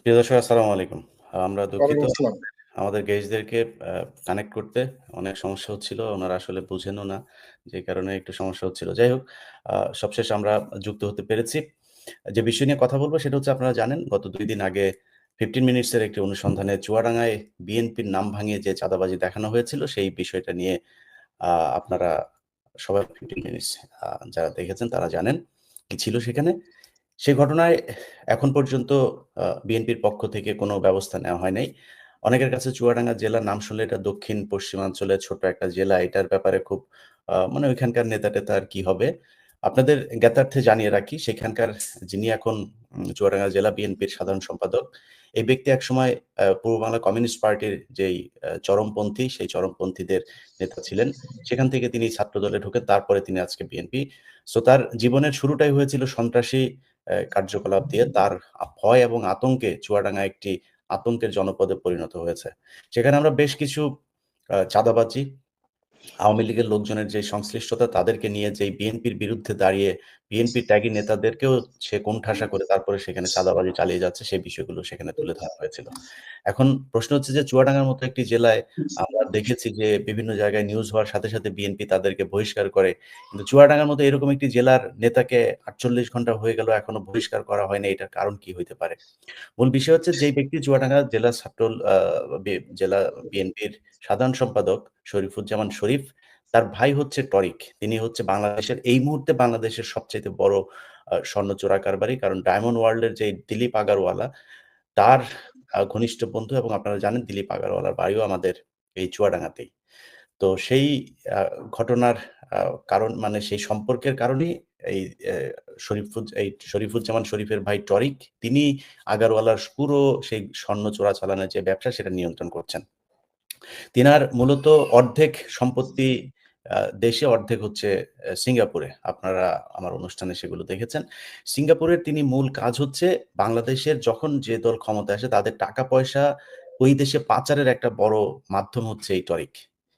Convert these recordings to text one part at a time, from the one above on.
প্রিয় দর্শক আসসালামু আলাইকুম। আমরা দুঃখিত ওয়ালাইকুম আসসালাম। আমাদের গেস্টদেরকে কানেক্ট করতে অনেক সমস্যা হচ্ছিল। ওনারা আসলে বুঝেনও না। যে কারণে একটু সমস্যা হচ্ছিল। যাই হোক, সবশেষে আমরা যুক্ত হতে পেরেছি। যে বিষয় নিয়ে কথা বলব সেটা হচ্ছে আপনারা জানেন গত ২ দিন আগে 15 মিনিটস এর একটি অনুসন্ধানে চুয়াডাঙ্গায় বিএনপির নাম ভাঙিয়ে যে চাঁদাবাজি দেখানো হয়েছিল সেই বিষয়টা নিয়ে আ আপনারা সবাই 15 মিনিটস যারা দেখেছেন তারা জানেন কি ছিল সেখানে। সেই ঘটনায় এখন পর্যন্ত বিএনপির পক্ষ থেকে কোনো ব্যবস্থা নেওয়া হয় নাই। অনেকের কাছে চুয়াডাঙ্গা জেলার নাম শুনলে এটা দক্ষিণ পশ্চিমাঞ্চলের ছোট্ট একটা জেলা। এটার ব্যাপারে খুব মানে ওইখানকার নেতা-টেতা আর কি হবে? আপনাদের জ্ঞাতার্থে জানিয়ে রাখি, সেখানকার যিনি এখন চুয়াডাঙ্গা জেলা বিএনপির সাধারণ সম্পাদক, এই ব্যক্তি একসময় পূর্ব বাংলা কমিউনিস্ট পার্টির যেই চরমপন্থী, সেই চরমপন্থীদের নেতা ছিলেন। সেখান থেকে তিনি ছাত্রদলে ঢোকেন। তারপরে তিনি আজকে বিএনপি। সো তার জীবনের শুরুটাই হয়েছিল সন্ত্রাসী কার্যকলাপ দিয়ে। তার ভয় এবং আতঙ্কে চুয়াডাঙ্গা একটি আতঙ্কের জনপদে পরিণত হয়েছে। সেখানে আমরা বেশ কিছু চাঁদাবাজি, আওয়ামী লীগের লোকজনের যে সংশ্লিষ্টতা তাদেরকে নিয়ে যেই বিএনপির বিরুদ্ধে দাঁড়িয়ে বিএনপি ত্যাগী নেতাদেরকেও সে কোণঠাসা করে তারপরে সেখানে চাঁদাবাজি চালিয়ে যাচ্ছে সেই বিষয়গুলো সেখানে তুলে ধরা হয়েছিল। এখন প্রশ্ন হচ্ছে যে চুয়াডাঙ্গার মতো একটি জেলায় আমরা দেখেছি যে বিভিন্ন জায়গায় নিউজ হওয়ার সাথে, সাথে বিএনপি তাদেরকে বহিষ্কার করে। কিন্তু চুয়াডাঙ্গার মতো এরকম একটি জেলার নেতাকে ৪৮ ঘন্টা হয়ে গেল এখনো বহিষ্কার করা হয়নি। এটার কারণ কি হইতে পারে? মূল বিষয় হচ্ছে যেই ব্যক্তি চুয়াডাঙ্গা জেলা ছাত্র আ বি জেলা বিএনপির সাধারণ সম্পাদক শরীফুজ্জামান শরীফ, তার ভাই হচ্ছে টরিক। তিনি হচ্ছে বাংলাদেশের এই মুহূর্তে বাংলাদেশের সবচাইতে বড় স্বর্ণ চোরা কারবারি। কারণ ডায়মন্ড ওয়ার্ল্ড এর যে দিলীপ আগারওয়ালা, তার ঘনিষ্ঠ বন্ধু এবং আপনারা জানেন দিলীপ আগারওয়ালার বাড়িও আমাদের এই চুয়াডাঙ্গাতেই। তো সেই আ ঘটনার আ কারণ মানে সেই সম্পর্কের কারণেই এই এ শরীফুজ্জামান শরীফের ভাই টরিক, তিনি আগারওয়ালার পুরো সেই স্বর্ণ চোরাচালানের যে ব্যবসা সেটা নিয়ন্ত্রণ করছেন। তিনার মূলত অর্ধেক সম্পত্তি দেশে, অর্ধেক হচ্ছে সিঙ্গাপুরে। আপনারা আমার অনুষ্ঠানে সেগুলো দেখেছেন। সিঙ্গাপুরের তিনি মূল কাজ হচ্ছে বাংলাদেশের যখন যে দল ক্ষমতায় আসে তাদের টাকা-পয়সা ওই দেশে পাচারের একটা বড় মাধ্যম হচ্ছে এই টরিক।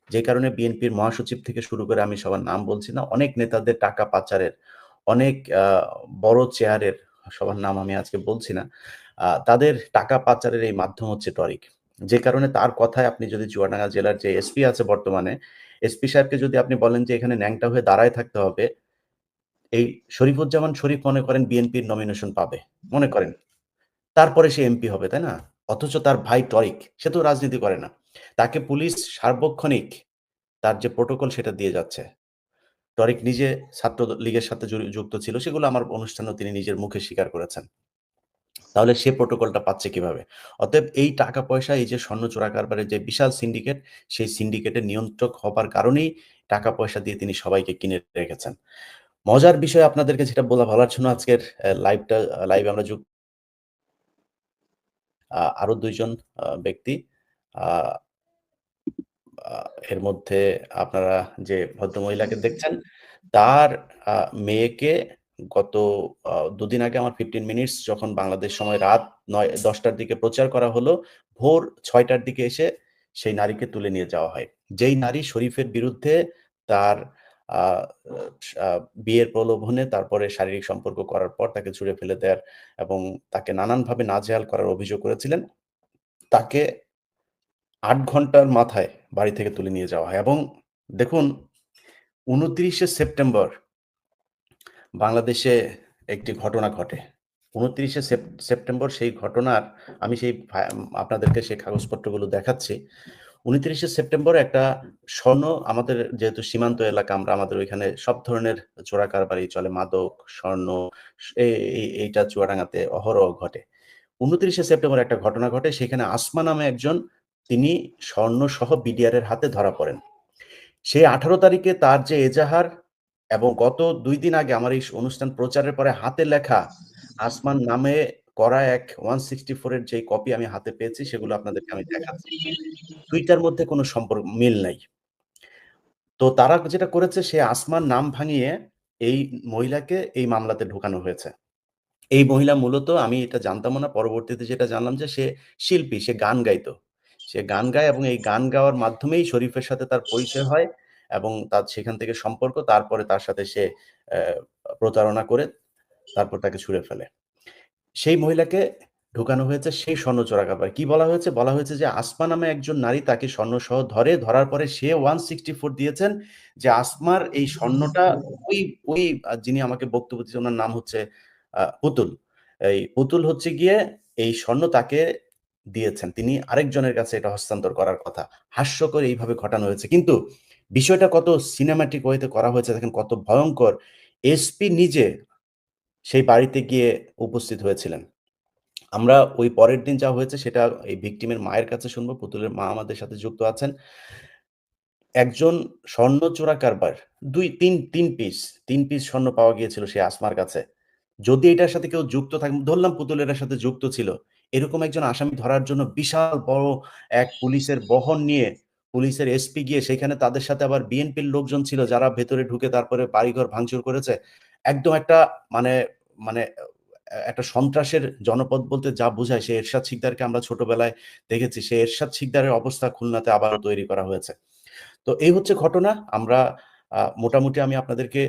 যে কারণে বিএনপির মহাসচিব থেকে শুরু করে আমি সবার নাম বলছি না, অনেক নেতাদের টাকা পাচারের, অনেক বড় চেয়ারের সবার নাম আমি আজকে বলছি না। তাদের টাকা পাচারের এই মাধ্যম হচ্ছে টরিক। যে কারণে তার কথায় আপনি যদি চুয়াডাঙ্গা জেলার যে এসপি আছে বর্তমানে, এসপি সাহেবকে যদি আপনি বলেন যে এখানে ন্যাংটা হয়ে দাঁড়ায় থাকতে হবে, এই শরীফুজ্জামান শরীফ মনে করেন বিএনপির নমিনেশন পাবে। মনে করেন। তারপরে সে এমপি হবে, তাই না? অথচ তার ভাই টরিক, সে তো রাজনীতি করে না। তাকে পুলিশ সার্বক্ষণিক তার যে প্রোটোকল সেটা দিয়ে যাচ্ছে। টরিক নিজে ছাত্রলীগের সাথে যুক্ত ছিল। সেগুলো আমার অনুষ্ঠানেও তিনি নিজের মুখে স্বীকার করেছেন। তাহলে সে প্রোটোকলটা পাচ্ছে কিভাবে? অতএব এই টাকা-পয়সা, এই যে স্বর্ণ চোরা কারবারের যে বিশাল সিন্ডিকেট, সেই সিন্ডিকেটের নিয়ন্ত্রক হবার কারণেই টাকা-পয়সা দিয়ে তিনি সবাইকে কিনে রেখেছেন। মজার বিষয় আপনাদেরকে যেটা বলার জন্য আজকের লাইভে আমরা আরো ২ জন ব্যক্তি। আ আ এর মধ্যে আপনারা যে ভদ্রমহিলাকে দেখছেন, তার আ মেয়েকে গত ২ দিন আগে আমার 15 মিনিটস যখন বাংলাদেশ সময় রাত ৯-১০ টার দিকে প্রচার করা হলো, ভোর ৬ টার দিকে এসে সেই নারীকে তুলে নিয়ে যাওয়া হয়। যেই নারী শরীফের বিরুদ্ধে তার আ আ বিয়ের প্রলোভনে তারপরে শারীরিক সম্পর্ক করার পর তাকে ছুঁড়ে ফেলে দেয়ার এবং তাকে নানানভাবে নাজেহাল করার অভিযোগ করেছিলেন, তাকে ৮ ঘন্টার মাথায় বাড়ি থেকে তুলে নিয়ে যাওয়া হয় এবং দেখুন ২৯শে সেপ্টেম্বর বাংলাদেশে একটি ঘটনা ঘটে। ২৯শে সেপ্টেম্বর সেই ঘটনার আমি আপনাদেরকে সেই কাগজপত্রগুলো দেখাচ্ছি। ২৯শে সেপ্টেম্বর একটা স্বর্ণ আমাদের যেহেতু সীমান্ত এলাকা আমাদের ওইখানে সব ধরনের চোরা কারবারি চলে। মাদক, স্বর্ণ এ এইটা চুয়াডাঙ্গাতে অহরহ ঘটে। ২৯শে সেপ্টেম্বর একটা ঘটনা ঘটে। সেখানে আসমা নামে একজন তিনি স্বর্ণসহ বিডিআর এর হাতে ধরা পড়েন। সেই ১৮ তারিখে তার যে এজাহার এবং গত ২ দিন আগে আমার এই অনুষ্ঠান প্রচারের পরে হাতে লেখা আসমান নামে করা এক 164 এর যে কপি আমি হাতে পেয়েছি সেগুলো আপনাদেরকে আমি দেখাচ্ছি। ২ টার মধ্যে কোনো মিল নাই। তো তারা যেটা করেছে সে আসমান নাম ভাঙিয়ে এই মহিলাকে এই মামলাতে ঢোকানো হয়েছে। এই মহিলা মূলত আমি এটা জানতামও না। পরবর্তীতে যেটা জানলাম যে সে শিল্পী, সে গান গাইতো। সে গান গায় এবং এই গান গাওয়ার মাধ্যমেই শরীফের সাথে তার পরিচয় হয় এবং তার সেখান থেকে সম্পর্ক। তারপরে তার সাথে সে প্রতারণা করে তারপর তাকে ছুঁড়ে ফেলে। সেই মহিলাকে ঢোকানো হয়েছে সেই স্বর্ণ চোরা কারবার। কি বলা হয়েছে? বলা হয়েছে যে আসমা নামে একজন নারী তাকে স্বর্ণসহ ধরার পরে সে 164 দিয়েছেন যে আসমার এই স্বর্ণটা ওই ওই যিনি আমাকে বক্তব্য দিয়েছেন উনার নাম হচ্ছে পুতুল। এই পুতুল হচ্ছে গিয়ে এই স্বর্ণ তাকে দিয়েছেন। তিনি আরেকজনের কাছে এটা হস্তান্তর করার কথা। হাস্যকর এইভাবে ঘটানো হয়েছে। কিন্তু বিষয়টা কত সিনেমাটিক ওয়েতে করা হয়েছে দেখেন কত ভয়ংকর। এসপি নিজে সেই বাড়িতে গিয়ে উপস্থিত হয়েছিলেন। আমরা ওই পরের দিন যা হয়েছে সেটা এই ভিকটিমের মায়ের কাছে শুনবো। পুতুলের মা আমাদের সাথে যুক্ত আছেন। একজন স্বর্ণ চোরা কারবার ৩ পিস স্বর্ণ পাওয়া গিয়েছিল সেই আসমার কাছে। যদি এটার সাথে কেউ যুক্ত থাকে ধরলাম পুতুল এটার সাথে যুক্ত ছিল। এরকম একজন আসামি ধরার জন্য বিশাল বড় এক পুলিশের বহর নিয়ে পুলিশের এসপি গিয়ে সেখানে তাদের সাথে আবার বিএনপির লোকজন ছিল যারা ভেতরে ঢুকে তারপরে বাড়িঘর ভাঙচুর করেছে। একদম একটা মানে মানে একটা সন্ত্রাসের জনপদ বলতে যা বোঝায় সে এরশাদ শিকদারকে আমরা ছোটবেলায় দেখেছি। সেই এরশাদ শিকদারের অবস্থা খুলনাতে আবারও তৈরি করা হয়েছে। তো এই হচ্ছে ঘটনা। আমরা মোটামুটি আমি আপনাদেরকে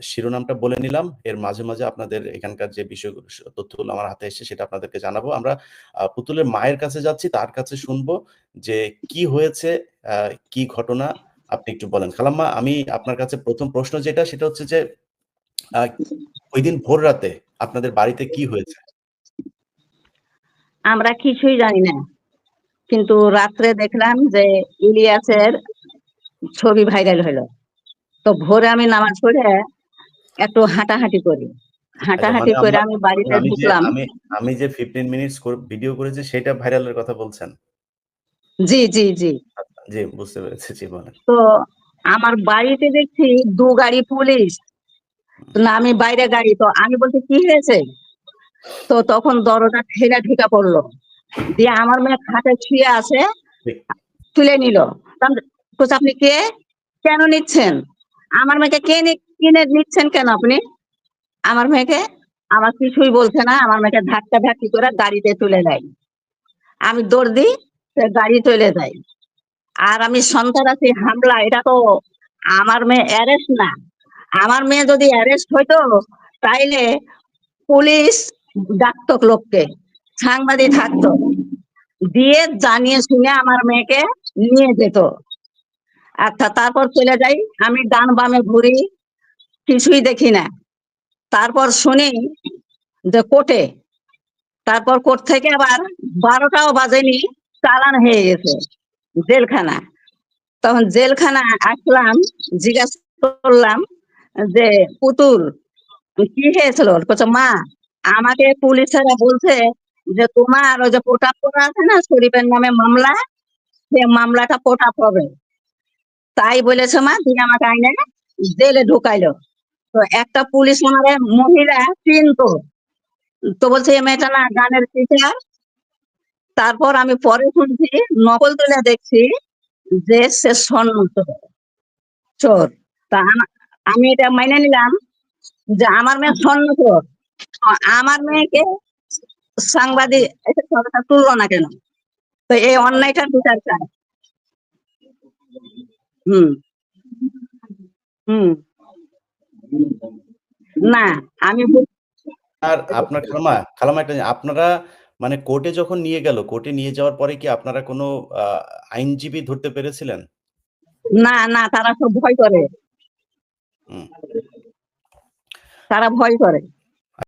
শিরোনামটা বলে নিলাম। এর মাঝে আপনাদের এখানকার যে বিষয়গুলো তথ্যগুলো আমার হাতে এসছে সেটা আপনাদেরকে জানাবো। আমরা পুতুলের মায়ের কাছে যাচ্ছি, তার কাছে শুনবো যে কি হয়েছে, আ কি ঘটনা আপনি একটু বলেন। খালাম্মা আমি আপনার কাছে ১ম প্রশ্ন যেটা সেটা হচ্ছে যে আ ঐদিন ভোর রাতে আপনাদের বাড়িতে কি হয়েছে? আমরা কিছুই জানি না। কিন্তু রাত্রে দেখলাম যে ইলিয়াসের ছবি ভাইরাল হলো। তো ভোরে আমি নামাজ পড়ে একটু হাঁটাহাঁটি করি। আচ্ছা হাঁটাহাঁটি মানে করে আমি বাড়িতে আমি যে ঢুকলাম। আমি আমি যে 15 মিনিটস ভিডিও করেছি সেটা ভাইরালের কথা বলছেন? জি, জি, জি। জি, বুঝতে পেরেছি। জি, বলেন। তো আমার বাড়িতে দেখছি ২ গাড়ি পুলিশ। তো না আমি বাইরে গাড়ি, তো আমি বলছি কি হয়েছে? তো তখন দরজা ঠেলে ঢুকে পড়লো। দিয়ে আমার মেয়ে খাটে শুয়ে আছে, ঠিক। তুলে নিল। বলছে আপনি কে? কেন নিচ্ছেন? আমার মেয়েকে কিনে নিচ্ছেন কেন আপনি? আমার মেয়েকে আমার কিছুই বলছে না। আমার মেয়েকে ধাক্কাধাক্কি করে গাড়িতে তুলে দেয়। আমি দৌড় দিই, সে গাড়ি চলে যায়। আর আমি সন্ত্রাসী হামলা, এটা তো আমার মেয়ে অ্যারেস্ট না। আমার মেয়ে যদি অ্যারেস্ট হইতো তাইলে পুলিশ ডাকতো লোককে, সাংবাদিক থাকতো, দিয়ে জানিয়ে শুনে আমার মেয়েকে নিয়ে যেত। আচ্ছা তারপর চলে যাই, আমি ডান বামে ঘুরি, কিছুই দেখি না। তারপর শুনি যে কোর্টে, তারপর কোর্ট থেকে আবার ১২টাও বাজেনি, চালান হয়ে গেছে জেলখানা। তখন জেলখানা আসলাম, জিজ্ঞাসা করলাম যে পুতুল কি হয়েছিল? বলছে মা আমাকে পুলিশেরা বলছে যে তোমার ওই যে পোটাপ করা আছে না শরীফের নামে মামলা, সে মামলাটা পোটাপ হবে। তাই বলেছে মা, দিয়ে আমাকে আইনে জেলে ঢুকাইলো। তো একটা পুলিশ আমারে মহিলা চিনতো, তো বলছে এই মেয়েটা না গানের টিচার। তারপর আমি পরে শুনছি, নকল তুলে দেখছি যে সে স্বর্ণ চোর। তা আমি এটা মাইনে নিলাম যে আমার মেয়ে স্বর্ণ চোর। তো আমার মেয়েকে সাংবাদিক এসে সরকার তুললো না কেন? তো এই অন্যায়টার বিচার চাই। হুম, হুম। না, আমি আর আপনার খালাম্মা একটা আপনারা মানে কোর্টে যখন নিয়ে গেল, কোর্টে নিয়ে যাওয়ার পরে কি আপনারা কোনো আ আইনজীবী ধরতে পেরেছিলেন? না, না, তারা সব ভয় করে। হুম। তারা ভয় করে।